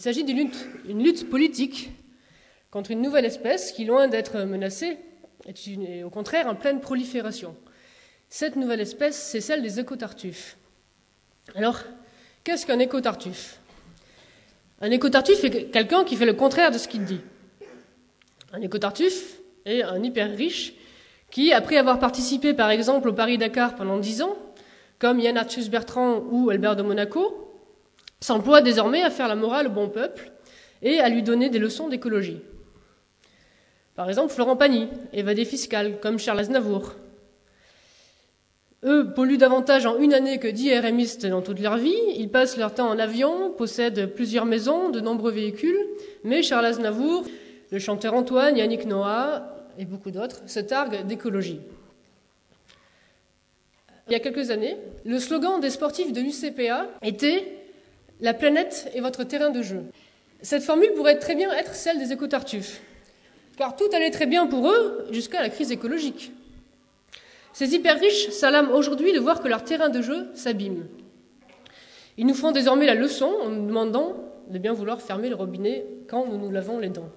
s'agit d'une lutte politique contre une nouvelle espèce qui, loin d'être menacée, est au contraire en pleine prolifération. Cette nouvelle espèce, c'est celle des écotartuffes. Alors, qu'est-ce qu'un écotartuffe? Un écotartuffe est quelqu'un qui fait le contraire de ce qu'il dit. Un écotartuffe est un hyper riche qui, après avoir participé par exemple au Paris-Dakar pendant 10 ans, comme Yann Arthus-Bertrand ou Albert de Monaco, s'emploie désormais à faire la morale au bon peuple et à lui donner des leçons d'écologie. Par exemple, Florent Pagny, évadé fiscal, comme Charles Aznavour. Eux polluent davantage en une année que 10 RMistes dans toute leur vie. Ils passent leur temps en avion, possèdent plusieurs maisons, de nombreux véhicules. Mais Charles Aznavour, le chanteur Antoine, Yannick Noah et beaucoup d'autres se targuent d'écologie. Il y a quelques années, le slogan des sportifs de l'UCPA était « La planète est votre terrain de jeu ». Cette formule pourrait très bien être celle des écotartuffes, car tout allait très bien pour eux jusqu'à la crise écologique. Ces hyper riches s'alarment aujourd'hui de voir que leur terrain de jeu s'abîme. Ils nous font désormais la leçon en nous demandant de bien vouloir fermer le robinet quand nous nous lavons les dents.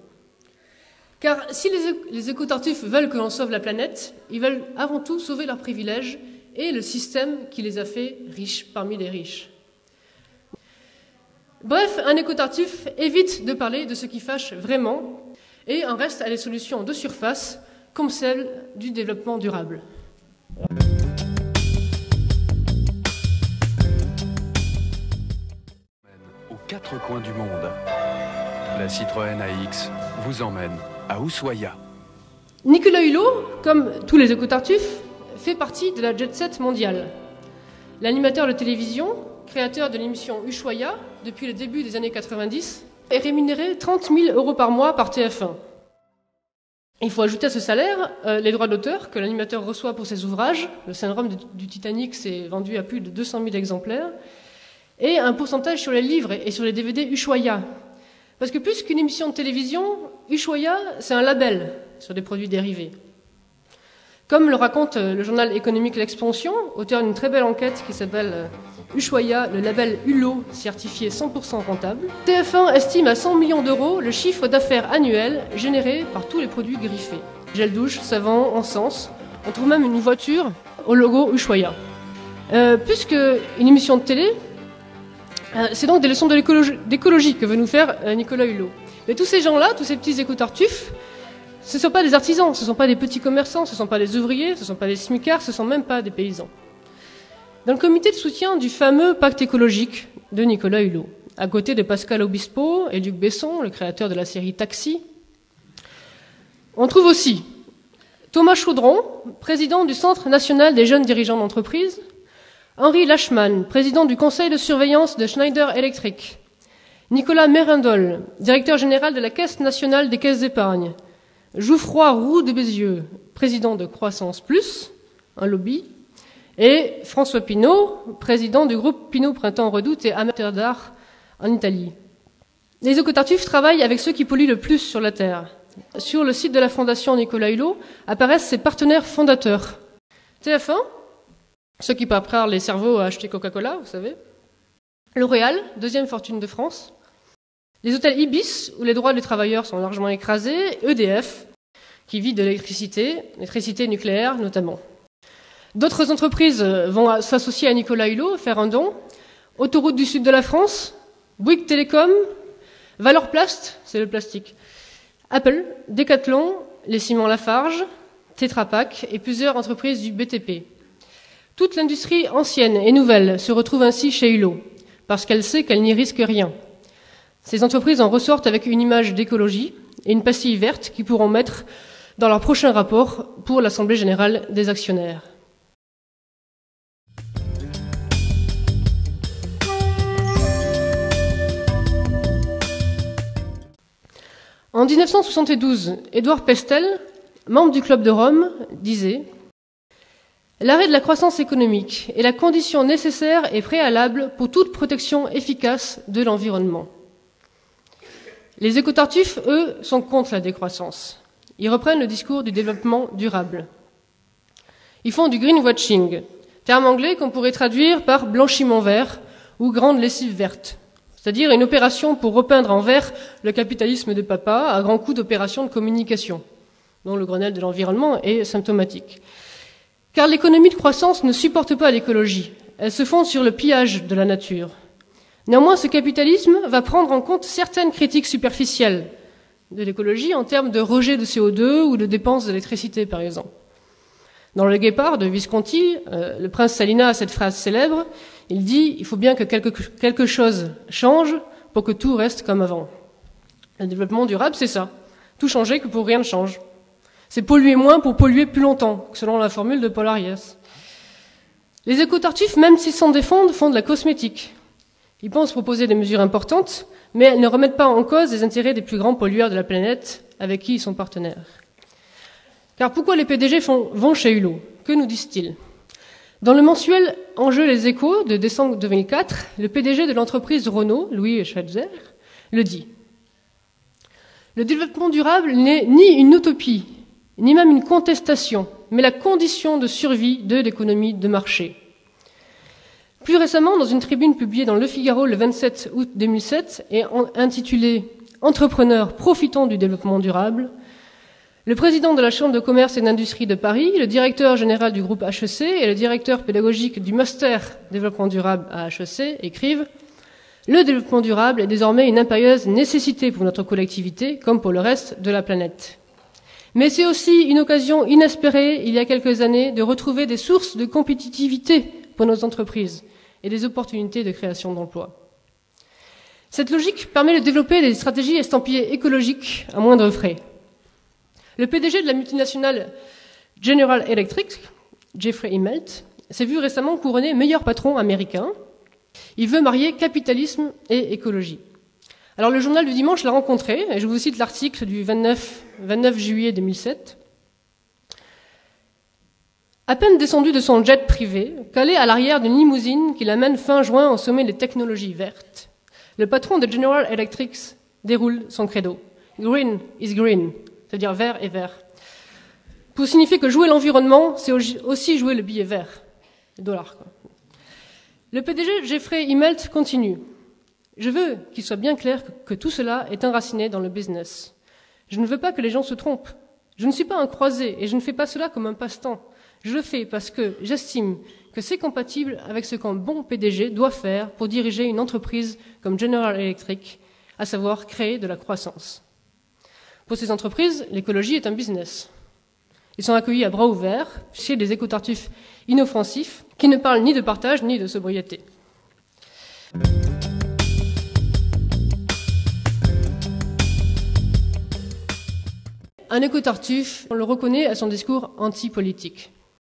Car si les écotartuffes veulent que l'on sauve la planète, ils veulent avant tout sauver leurs privilèges et le système qui les a fait riches parmi les riches. Bref, un écotartuffe évite de parler de ce qui fâche vraiment et en reste à des solutions de surface comme celle du développement durable. Aux quatre coins du monde, la Citroën AX vous emmène à Ushuaïa. Nicolas Hulot, comme tous les écotartuffes, fait partie de la jet-set mondiale. L'animateur de télévision, créateur de l'émission Ushuaïa depuis le début des années 90, est rémunéré 30 000 € par mois par TF1. Il faut ajouter à ce salaire les droits d'auteur que l'animateur reçoit pour ses ouvrages. Le syndrome du Titanic s'est vendu à plus de 200 000 exemplaires. Et un pourcentage sur les livres et sur les DVD Ushuaïa. Parce que plus qu'une émission de télévision, Ushuaïa, c'est un label sur des produits dérivés. Comme le raconte le journal économique L'Expansion, auteur d'une très belle enquête qui s'appelle Ushuaïa, le label Hulot certifié 100% rentable, TF1 estime à 100 millions d'euros le chiffre d'affaires annuel généré par tous les produits griffés. Gel douche, savon, encens, on trouve même une voiture au logo Ushuaïa. Plus qu'une émission de télé, c'est donc des leçons d'écologie que veut nous faire Nicolas Hulot. Mais tous ces gens-là, tous ces petits écotartuffes, ce ne sont pas des artisans, ce ne sont pas des petits commerçants, ce ne sont pas des ouvriers, ce ne sont pas des smicards, ce ne sont même pas des paysans. Dans le comité de soutien du fameux pacte écologique de Nicolas Hulot, à côté de Pascal Obispo et Luc Besson, le créateur de la série Taxi, on trouve aussi Thomas Chaudron, président du Centre national des jeunes dirigeants d'entreprise, Henri Lachmann, président du conseil de surveillance de Schneider Electric, Nicolas Mérindol, directeur général de la Caisse nationale des caisses d'épargne, Jouffroy Roux de Bézieux, président de Croissance Plus, un lobby, et François Pinault, président du groupe Pinault Printemps Redoute et amateur d'art en Italie. Les écotartuffes travaillent avec ceux qui polluent le plus sur la Terre. Sur le site de la Fondation Nicolas Hulot apparaissent ses partenaires fondateurs. TF1, ceux qui préparent les cerveaux à acheter Coca-Cola, vous savez. L'Oréal, deuxième fortune de France. Les hôtels Ibis, où les droits des travailleurs sont largement écrasés. EDF, qui vit de l'électricité nucléaire notamment. D'autres entreprises vont s'associer à Nicolas Hulot, faire un don. Autoroute du Sud de la France, Bouygues Télécom, Valorplast, c'est le plastique. Apple, Decathlon, les ciments Lafarge, Tetra Pak et plusieurs entreprises du BTP. Toute l'industrie ancienne et nouvelle se retrouve ainsi chez Hulot, parce qu'elle sait qu'elle n'y risque rien. Ces entreprises en ressortent avec une image d'écologie et une pastille verte qu'ils pourront mettre dans leur prochain rapport pour l'Assemblée générale des actionnaires. En 1972, Édouard Pestel, membre du Club de Rome, disait « L'arrêt de la croissance économique est la condition nécessaire et préalable pour toute protection efficace de l'environnement. » Les écotartuffes, eux, sont contre la décroissance. Ils reprennent le discours du développement durable. Ils font du greenwashing, terme anglais qu'on pourrait traduire par blanchiment vert ou grande lessive verte. c'est-à-dire une opération pour repeindre en vert le capitalisme de papa à grands coups d'opérations de communication, dont le Grenelle de l'environnement est symptomatique. Car l'économie de croissance ne supporte pas l'écologie, elle se fonde sur le pillage de la nature. Néanmoins, ce capitalisme va prendre en compte certaines critiques superficielles de l'écologie en termes de rejet de CO2 ou de dépenses d'électricité, par exemple. Dans Le Guépard de Visconti, le prince Salina a cette phrase célèbre, il dit « Il faut bien que quelque chose change pour que tout reste comme avant ». Le développement durable, c'est ça. Tout changer que pour rien ne change. C'est polluer moins pour polluer plus longtemps, selon la formule de Paul Ariès. Les écotartufes, même s'ils s'en défendent, font de la cosmétique. Ils pensent proposer des mesures importantes, mais elles ne remettent pas en cause les intérêts des plus grands pollueurs de la planète avec qui ils sont partenaires. Car pourquoi les PDG vont chez Hulot? Que nous disent-ils? Dans le mensuel Enjeux les Échos de décembre 2004, le PDG de l'entreprise Renault, Louis Schweitzer, le dit. Le développement durable n'est ni une utopie, ni même une contestation, mais la condition de survie de l'économie de marché. Plus récemment, dans une tribune publiée dans Le Figaro le 27 août 2007 et intitulée « Entrepreneurs profitant du développement durable », le président de la Chambre de commerce et d'industrie de Paris, le directeur général du groupe HEC et le directeur pédagogique du Master Développement durable à HEC écrivent « Le développement durable est désormais une impérieuse nécessité pour notre collectivité comme pour le reste de la planète. Mais c'est aussi une occasion inespérée, il y a quelques années, de retrouver des sources de compétitivité pour nos entreprises et des opportunités de création d'emplois. Cette logique permet de développer des stratégies estampillées écologiques à moindre frais. Le PDG de la multinationale General Electric, Jeffrey Immelt, s'est vu récemment couronné meilleur patron américain. Il veut marier capitalisme et écologie. Alors le journal du dimanche l'a rencontré, et je vous cite l'article du 29 juillet 2007. À peine descendu de son jet privé, calé à l'arrière d'une limousine qui l'amène fin juin au sommet des technologies vertes, le patron de General Electric déroule son credo. Green is green, c'est-à-dire vert est vert. Pour signifier que jouer l'environnement, c'est aussi jouer le billet vert, le dollar, quoi. Le PDG Jeffrey Immelt continue. Je veux qu'il soit bien clair que tout cela est enraciné dans le business. Je ne veux pas que les gens se trompent. Je ne suis pas un croisé et je ne fais pas cela comme un passe-temps. Je le fais parce que j'estime que c'est compatible avec ce qu'un bon PDG doit faire pour diriger une entreprise comme General Electric, à savoir créer de la croissance. Pour ces entreprises, l'écologie est un business. Ils sont accueillis à bras ouverts chez des écotartufes inoffensifs qui ne parlent ni de partage ni de sobriété. Un écotartuffe, on le reconnaît à son discours anti-politique.